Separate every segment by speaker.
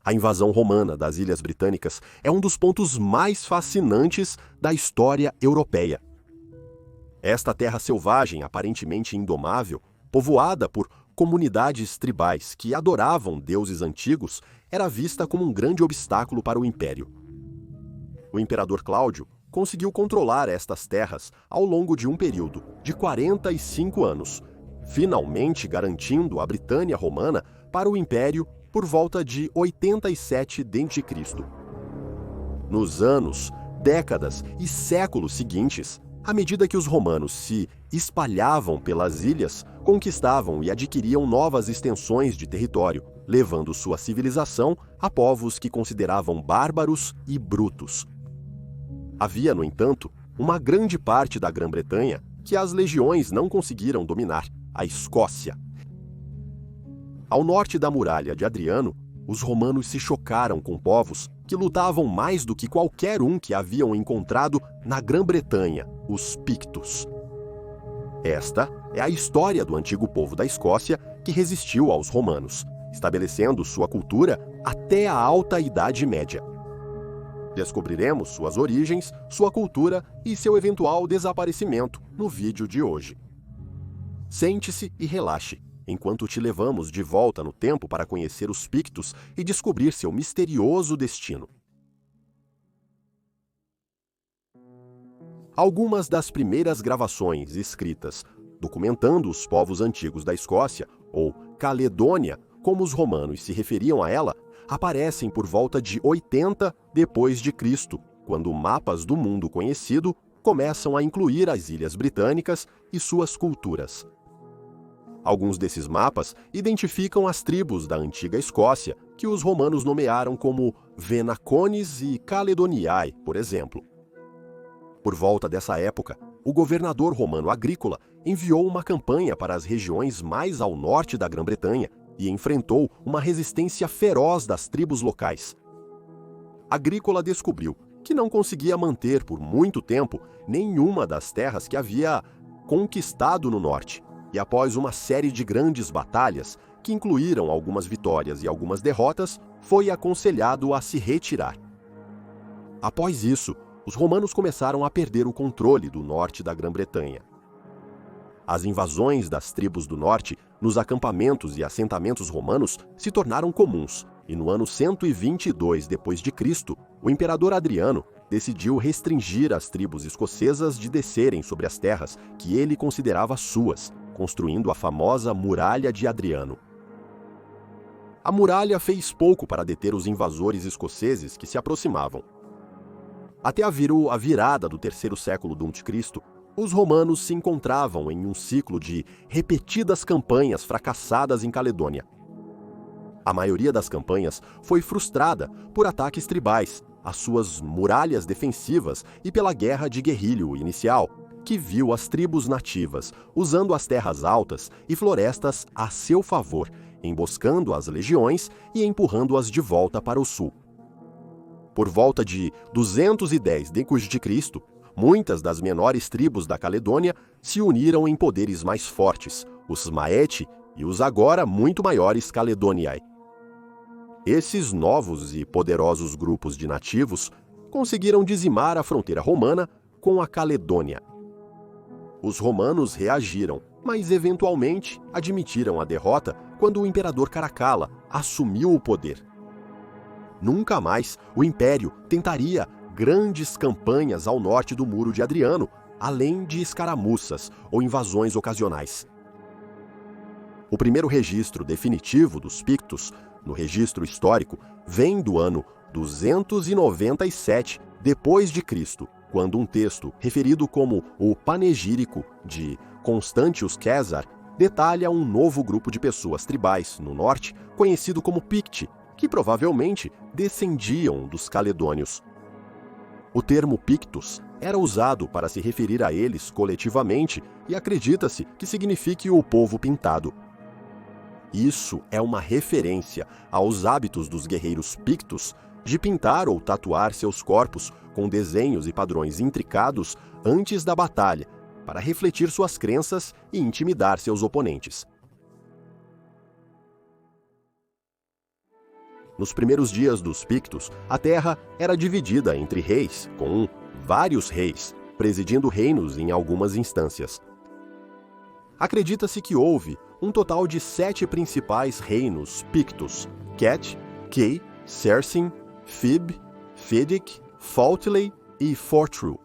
Speaker 1: A invasão romana das Ilhas Britânicas é um dos pontos mais fascinantes da história europeia. Esta terra selvagem, aparentemente indomável, povoada por comunidades tribais que adoravam deuses antigos, era vista como um grande obstáculo para o império. O imperador Cláudio conseguiu controlar estas terras ao longo de um período de 45 anos, finalmente garantindo a Britânia romana para o império por volta de 87 d.C. Nos anos, décadas e séculos seguintes, à medida que os romanos se espalhavam pelas ilhas, conquistavam e adquiriam novas extensões de território, levando sua civilização a povos que consideravam bárbaros e brutos. Havia, no entanto, uma grande parte da Grã-Bretanha que as legiões não conseguiram dominar, a Escócia. Ao norte da muralha de Adriano, os romanos se chocaram com povos que lutavam mais do que qualquer um que haviam encontrado na Grã-Bretanha, os Pictos. Esta é a história do antigo povo da Escócia que resistiu aos romanos, estabelecendo sua cultura até a Alta Idade Média. Descobriremos suas origens, sua cultura e seu eventual desaparecimento no vídeo de hoje. Sente-se e relaxe, enquanto te levamos de volta no tempo para conhecer os Pictos e descobrir seu misterioso destino. Algumas das primeiras gravações escritas documentando os povos antigos da Escócia, ou Caledônia, como os romanos se referiam a ela, aparecem por volta de 80 d.C., quando mapas do mundo conhecido começam a incluir as Ilhas Britânicas e suas culturas. Alguns desses mapas identificam as tribos da antiga Escócia, que os romanos nomearam como Venacones e Caledoniae, por exemplo. Por volta dessa época, o governador romano Agrícola enviou uma campanha para as regiões mais ao norte da Grã-Bretanha e enfrentou uma resistência feroz das tribos locais. Agrícola descobriu que não conseguia manter por muito tempo nenhuma das terras que havia conquistado no norte, e após uma série de grandes batalhas, que incluíram algumas vitórias e algumas derrotas, foi aconselhado a se retirar. Após isso, os romanos começaram a perder o controle do norte da Grã-Bretanha. As invasões das tribos do norte nos acampamentos e assentamentos romanos se tornaram comuns, e no ano 122 d.C., o imperador Adriano decidiu restringir as tribos escocesas de descerem sobre as terras que ele considerava suas, construindo a famosa Muralha de Adriano. A muralha fez pouco para deter os invasores escoceses que se aproximavam. Até a virada do terceiro século d.C., os romanos se encontravam em um ciclo de repetidas campanhas fracassadas em Caledônia. A maioria das campanhas foi frustrada por ataques tribais, às suas muralhas defensivas e pela guerra de guerrilho inicial, que viu as tribos nativas usando as terras altas e florestas a seu favor, emboscando as legiões e empurrando-as de volta para o sul. Por volta de 210 d.C., muitas das menores tribos da Caledônia se uniram em poderes mais fortes, os Maeti e os agora muito maiores Caledoniae. Esses novos e poderosos grupos de nativos conseguiram dizimar a fronteira romana com a Caledônia. Os romanos reagiram, mas eventualmente admitiram a derrota quando o imperador Caracalla assumiu o poder. Nunca mais o império tentaria grandes campanhas ao norte do Muro de Adriano, além de escaramuças ou invasões ocasionais. O primeiro registro definitivo dos Pictos, no registro histórico, vem do ano 297 d.C., quando um texto referido como o Panegírico de Constantius César detalha um novo grupo de pessoas tribais no norte, conhecido como Picti, que provavelmente descendiam dos caledônios. O termo Pictos era usado para se referir a eles coletivamente e acredita-se que signifique o povo pintado. Isso é uma referência aos hábitos dos guerreiros pictos de pintar ou tatuar seus corpos com desenhos e padrões intricados antes da batalha, para refletir suas crenças e intimidar seus oponentes. Nos primeiros dias dos Pictos, a terra era dividida entre reis, com vários reis, presidindo reinos em algumas instâncias. Acredita-se que houve um total de 7 principais reinos Pictos: Ket, Kay, Sersin, Fib, Fidik, Faltley e Fortru.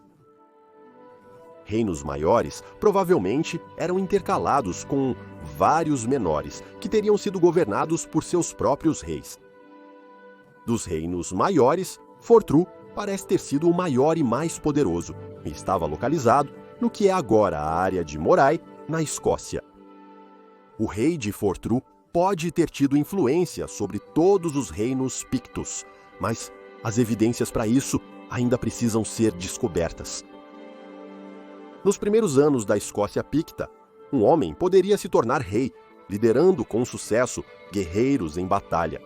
Speaker 1: Reinos maiores provavelmente eram intercalados com vários menores, que teriam sido governados por seus próprios reis. Dos reinos maiores, Fortru parece ter sido o maior e mais poderoso, e estava localizado no que é agora a área de Moray, na Escócia. O rei de Fortru pode ter tido influência sobre todos os reinos Pictos, mas as evidências para isso ainda precisam ser descobertas. Nos primeiros anos da Escócia Picta, um homem poderia se tornar rei, liderando com sucesso guerreiros em batalha.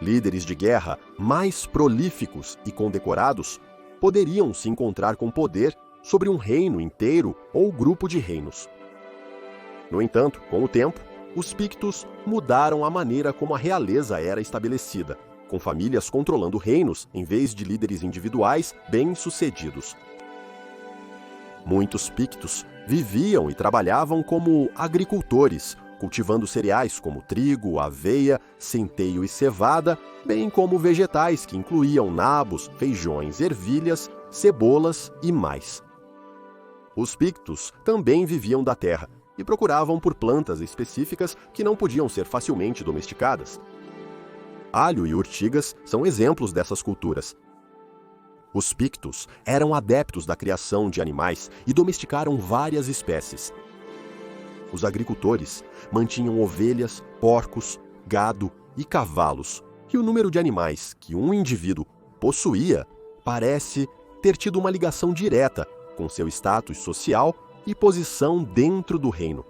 Speaker 1: Líderes de guerra mais prolíficos e condecorados poderiam se encontrar com poder sobre um reino inteiro ou grupo de reinos. No entanto, com o tempo, os Pictos mudaram a maneira como a realeza era estabelecida, com famílias controlando reinos em vez de líderes individuais bem-sucedidos. Muitos Pictos viviam e trabalhavam como agricultores, cultivando cereais como trigo, aveia, centeio e cevada, bem como vegetais que incluíam nabos, feijões, ervilhas, cebolas e mais. Os Pictos também viviam da terra e procuravam por plantas específicas que não podiam ser facilmente domesticadas. Alho e urtigas são exemplos dessas culturas. Os Pictos eram adeptos da criação de animais e domesticaram várias espécies. Os agricultores mantinham ovelhas, porcos, gado e cavalos, e o número de animais que um indivíduo possuía parece ter tido uma ligação direta com seu status social e posição dentro do reino.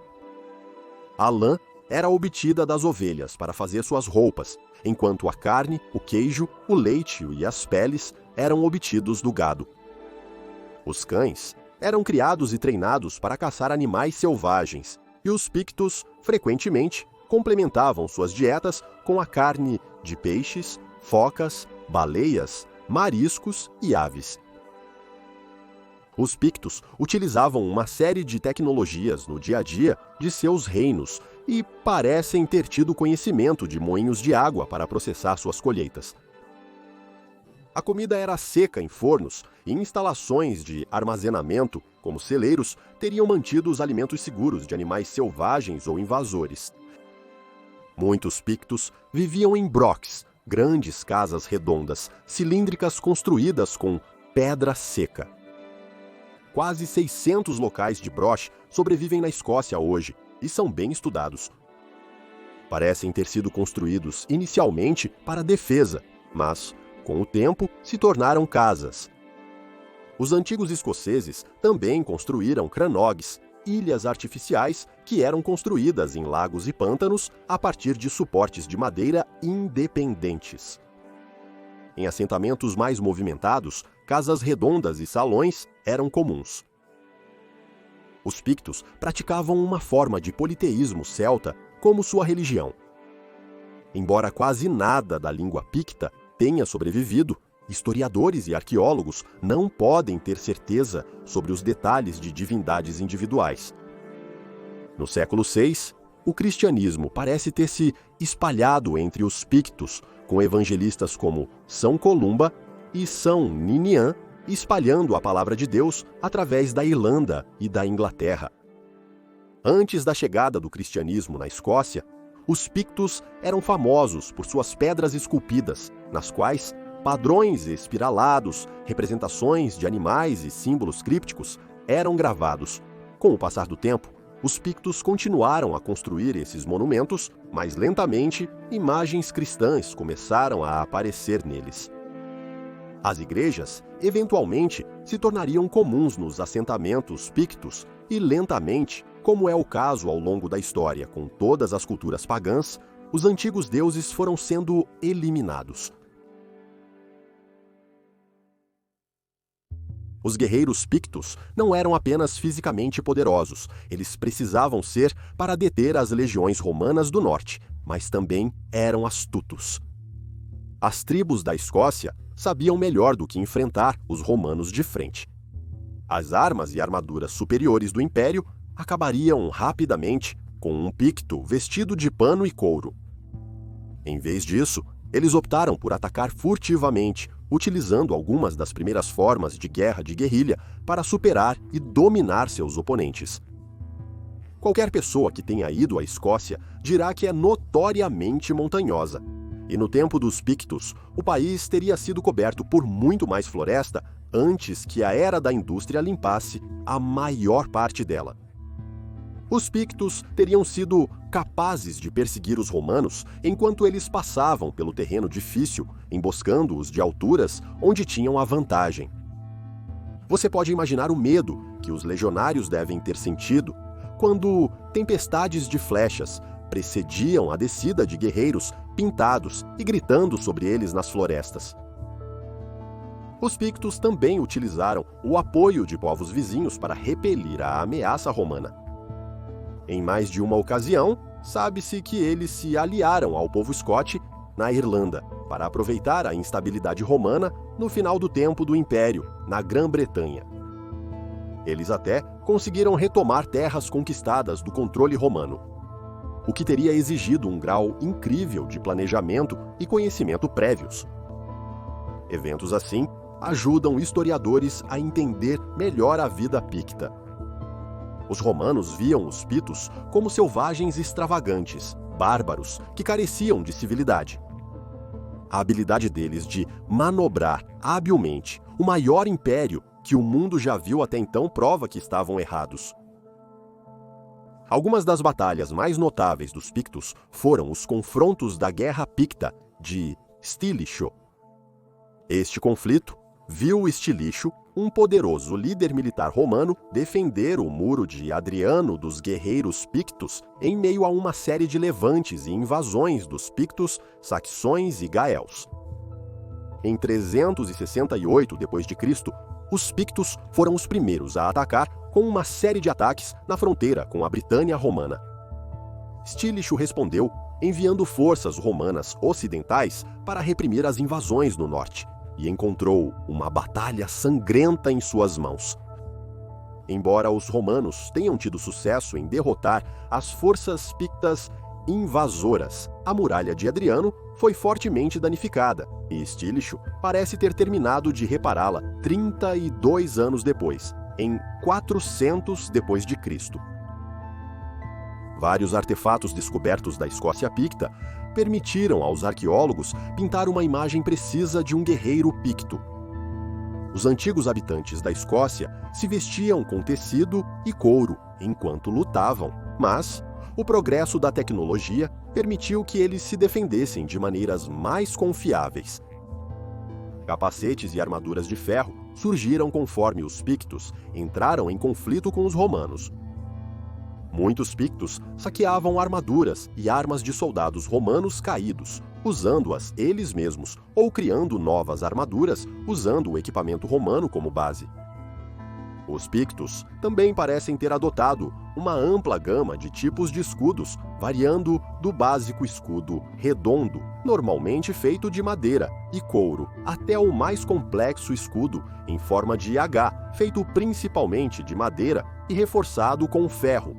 Speaker 1: A lã era obtida das ovelhas para fazer suas roupas, enquanto a carne, o queijo, o leite e as peles eram obtidos do gado. Os cães eram criados e treinados para caçar animais selvagens, e os Pictos, frequentemente, complementavam suas dietas com a carne de peixes, focas, baleias, mariscos e aves. Os Pictos utilizavam uma série de tecnologias no dia a dia de seus reinos e parecem ter tido conhecimento de moinhos de água para processar suas colheitas. A comida era seca em fornos e instalações de armazenamento, como celeiros, teriam mantido os alimentos seguros de animais selvagens ou invasores. Muitos Pictos viviam em brochs, grandes casas redondas, cilíndricas construídas com pedra seca. Quase 600 locais de broch sobrevivem na Escócia hoje e são bem estudados. Parecem ter sido construídos inicialmente para defesa, mas, com o tempo, se tornaram casas. Os antigos escoceses também construíram crannogs, ilhas artificiais que eram construídas em lagos e pântanos a partir de suportes de madeira independentes. Em assentamentos mais movimentados, casas redondas e salões eram comuns. Os Pictos praticavam uma forma de politeísmo celta como sua religião. Embora quase nada da língua picta tenha sobrevivido, historiadores e arqueólogos não podem ter certeza sobre os detalhes de divindades individuais. No século VI, o cristianismo parece ter se espalhado entre os Pictos, com evangelistas como São Columba e São Ninian espalhando a palavra de Deus através da Irlanda e da Inglaterra. Antes da chegada do cristianismo na Escócia, os Pictos eram famosos por suas pedras esculpidas, nas quais padrões espiralados, representações de animais e símbolos crípticos eram gravados. Com o passar do tempo, os Pictos continuaram a construir esses monumentos, mas lentamente imagens cristãs começaram a aparecer neles. As igrejas, eventualmente, se tornariam comuns nos assentamentos Pictos e lentamente, como é o caso ao longo da história com todas as culturas pagãs, os antigos deuses foram sendo eliminados. Os guerreiros Pictos não eram apenas fisicamente poderosos, eles precisavam ser para deter as legiões romanas do norte, mas também eram astutos. As tribos da Escócia sabiam melhor do que enfrentar os romanos de frente. As armas e armaduras superiores do Império acabariam rapidamente com um picto vestido de pano e couro. Em vez disso, eles optaram por atacar furtivamente, utilizando algumas das primeiras formas de guerra de guerrilha para superar e dominar seus oponentes. Qualquer pessoa que tenha ido à Escócia dirá que é notoriamente montanhosa. E no tempo dos Pictos, o país teria sido coberto por muito mais floresta antes que a era da indústria limpasse a maior parte dela. Os Pictos teriam sido capazes de perseguir os romanos enquanto eles passavam pelo terreno difícil, emboscando-os de alturas onde tinham a vantagem. Você pode imaginar o medo que os legionários devem ter sentido quando tempestades de flechas precediam a descida de guerreiros pintados e gritando sobre eles nas florestas. Os Pictos também utilizaram o apoio de povos vizinhos para repelir a ameaça romana. Em mais de uma ocasião, sabe-se que eles se aliaram ao povo Scot na Irlanda para aproveitar a instabilidade romana no final do tempo do Império, na Grã-Bretanha. Eles até conseguiram retomar terras conquistadas do controle romano, o que teria exigido um grau incrível de planejamento e conhecimento prévios. Eventos assim ajudam historiadores a entender melhor a vida picta. Os romanos viam os pitos como selvagens extravagantes, bárbaros, que careciam de civilidade. A habilidade deles de manobrar habilmente o maior império que o mundo já viu até então prova que estavam errados. Algumas das batalhas mais notáveis dos Pictos foram os confrontos da Guerra Picta de Stilicho. Este conflito viu Stilicho, um poderoso líder militar romano, defender o muro de Adriano dos guerreiros Pictos em meio a uma série de levantes e invasões dos Pictos, saxões e gaéls. Em 368 d.C., os Pictos foram os primeiros a atacar com uma série de ataques na fronteira com a Britânia romana. Stilicho respondeu enviando forças romanas ocidentais para reprimir as invasões no norte, e encontrou uma batalha sangrenta em suas mãos. Embora os romanos tenham tido sucesso em derrotar as forças pictas invasoras, a muralha de Adriano foi fortemente danificada, e Stilicho parece ter terminado de repará-la 32 anos depois, em 400 d.C. Vários artefatos descobertos da Escócia Picta permitiram aos arqueólogos pintar uma imagem precisa de um guerreiro picto. Os antigos habitantes da Escócia se vestiam com tecido e couro enquanto lutavam, mas o progresso da tecnologia permitiu que eles se defendessem de maneiras mais confiáveis. Capacetes e armaduras de ferro surgiram conforme os pictos entraram em conflito com os romanos. Muitos pictos saqueavam armaduras e armas de soldados romanos caídos, usando-as eles mesmos, ou criando novas armaduras usando o equipamento romano como base. Os pictos também parecem ter adotado uma ampla gama de tipos de escudos, variando do básico escudo redondo, normalmente feito de madeira e couro, até o mais complexo escudo em forma de H, feito principalmente de madeira e reforçado com ferro.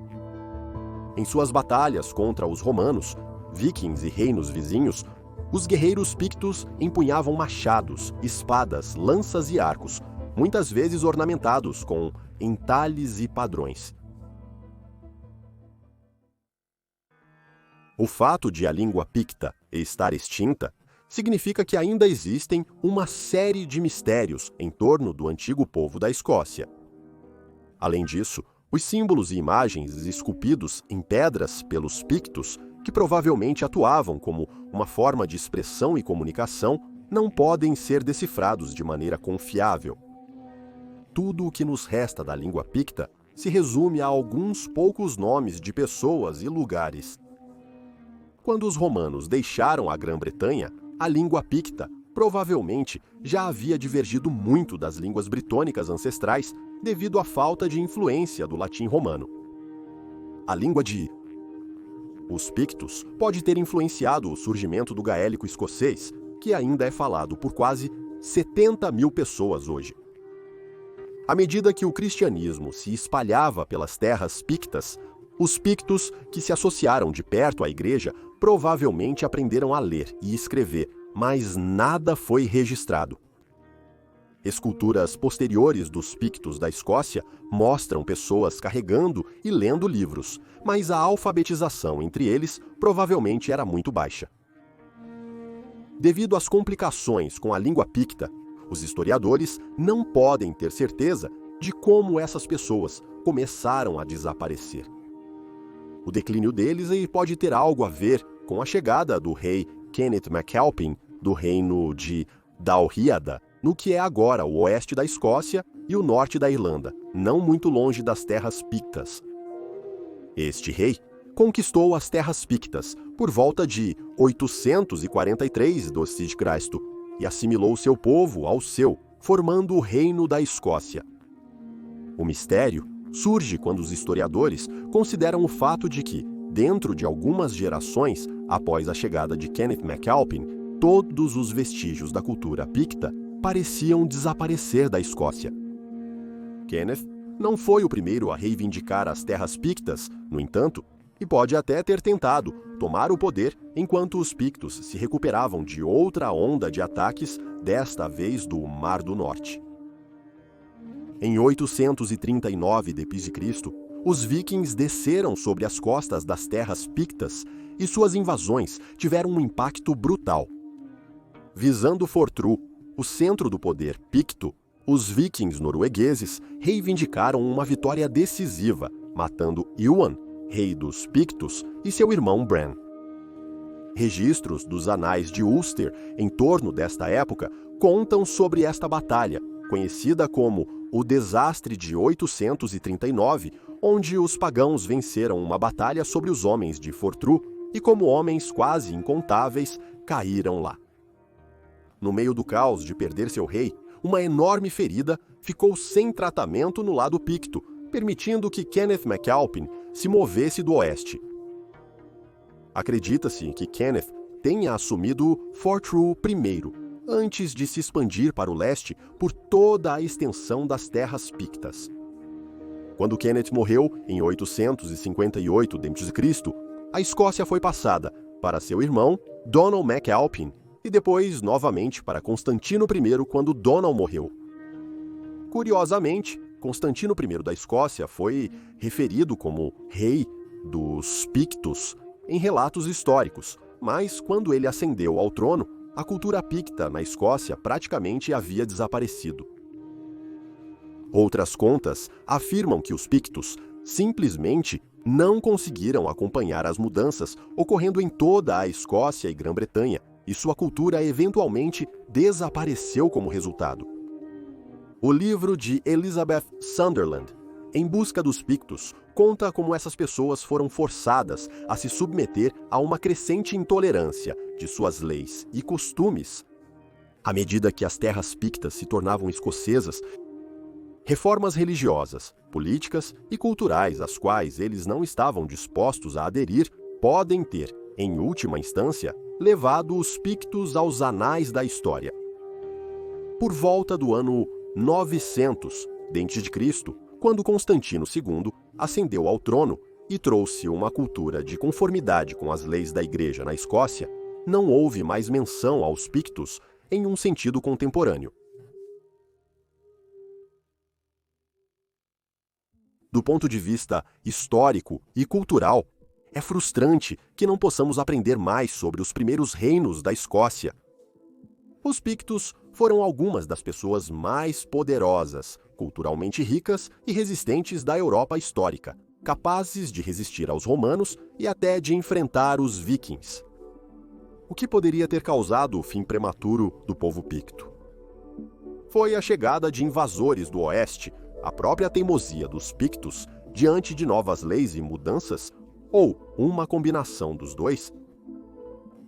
Speaker 1: Em suas batalhas contra os romanos, vikings e reinos vizinhos, os guerreiros pictos empunhavam machados, espadas, lanças e arcos, muitas vezes ornamentados com entalhes e padrões. O fato de a língua picta estar extinta significa que ainda existem uma série de mistérios em torno do antigo povo da Escócia. Além disso, os símbolos e imagens esculpidos em pedras pelos pictos, que provavelmente atuavam como uma forma de expressão e comunicação, não podem ser decifrados de maneira confiável. Tudo o que nos resta da língua picta se resume a alguns poucos nomes de pessoas e lugares. Quando os romanos deixaram a Grã-Bretanha, a língua picta provavelmente já havia divergido muito das línguas britônicas ancestrais devido à falta de influência do latim romano. A língua de os pictos pode ter influenciado o surgimento do gaélico escocês, que ainda é falado por quase 70 mil pessoas hoje. À medida que o cristianismo se espalhava pelas terras pictas, os pictos que se associaram de perto à igreja provavelmente aprenderam a ler e escrever, mas nada foi registrado. Esculturas posteriores dos pictos da Escócia mostram pessoas carregando e lendo livros, mas a alfabetização entre eles provavelmente era muito baixa. Devido às complicações com a língua picta, os historiadores não podem ter certeza de como essas pessoas começaram a desaparecer. O declínio deles pode ter algo a ver com a chegada do rei Kenneth MacAlpin do reino de Dalriada, no que é agora o oeste da Escócia e o norte da Irlanda, não muito longe das terras pictas. Este rei conquistou as terras pictas por volta de 843 d.C. e assimilou seu povo ao seu, formando o Reino da Escócia. O mistério surge quando os historiadores consideram o fato de que, dentro de algumas gerações após a chegada de Kenneth MacAlpin, todos os vestígios da cultura picta pareciam desaparecer da Escócia. Kenneth não foi o primeiro a reivindicar as terras pictas, no entanto, e pode até ter tentado tomar o poder enquanto os pictos se recuperavam de outra onda de ataques, desta vez do Mar do Norte. Em 839 d.C., os vikings desceram sobre as costas das terras pictas e suas invasões tiveram um impacto brutal. Visando Fortru, o centro do poder picto, os vikings noruegueses reivindicaram uma vitória decisiva, matando Iwan, rei dos pictos, e seu irmão Bran. Registros dos anais de Ulster em torno desta época contam sobre esta batalha, conhecida como o Desastre de 839, onde os pagãos venceram uma batalha sobre os homens de Fortru e como homens quase incontáveis caíram lá. No meio do caos de perder seu rei, uma enorme ferida ficou sem tratamento no lado picto, permitindo que Kenneth MacAlpin se movesse do oeste. Acredita-se que Kenneth tenha assumido Fortru primeiro, antes de se expandir para o leste por toda a extensão das terras pictas. Quando Kenneth morreu, em 858 d.C., a Escócia foi passada para seu irmão, Donald MacAlpin, e depois novamente para Constantino I quando Donald morreu. Curiosamente, Constantino I da Escócia foi referido como rei dos pictos em relatos históricos, mas quando ele ascendeu ao trono, a cultura picta na Escócia praticamente havia desaparecido. Outras contas afirmam que os pictos simplesmente não conseguiram acompanhar as mudanças ocorrendo em toda a Escócia e Grã-Bretanha, e sua cultura eventualmente desapareceu como resultado. O livro de Elizabeth Sunderland, Em Busca dos Pictos, conta como essas pessoas foram forçadas a se submeter a uma crescente intolerância de suas leis e costumes. À medida que as terras pictas se tornavam escocesas, reformas religiosas, políticas e culturais às quais eles não estavam dispostos a aderir podem ter, em última instância, levado os pictos aos anais da história. Por volta do ano 900 d.C., quando Constantino II ascendeu ao trono e trouxe uma cultura de conformidade com as leis da Igreja na Escócia, não houve mais menção aos pictos em um sentido contemporâneo. Do ponto de vista histórico e cultural, é frustrante que não possamos aprender mais sobre os primeiros reinos da Escócia. Os pictos foram algumas das pessoas mais poderosas, culturalmente ricas e resistentes da Europa histórica, capazes de resistir aos romanos e até de enfrentar os vikings. O que poderia ter causado o fim prematuro do povo picto? Foi a chegada de invasores do oeste, a própria teimosia dos pictos diante de novas leis e mudanças, ou uma combinação dos dois?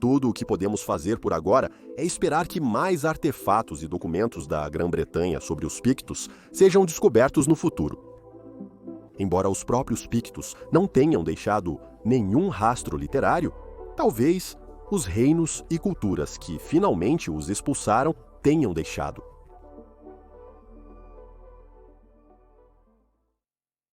Speaker 1: Tudo o que podemos fazer por agora é esperar que mais artefatos e documentos da Grã-Bretanha sobre os pictos sejam descobertos no futuro. Embora os próprios pictos não tenham deixado nenhum rastro literário, talvez os reinos e culturas que finalmente os expulsaram tenham deixado.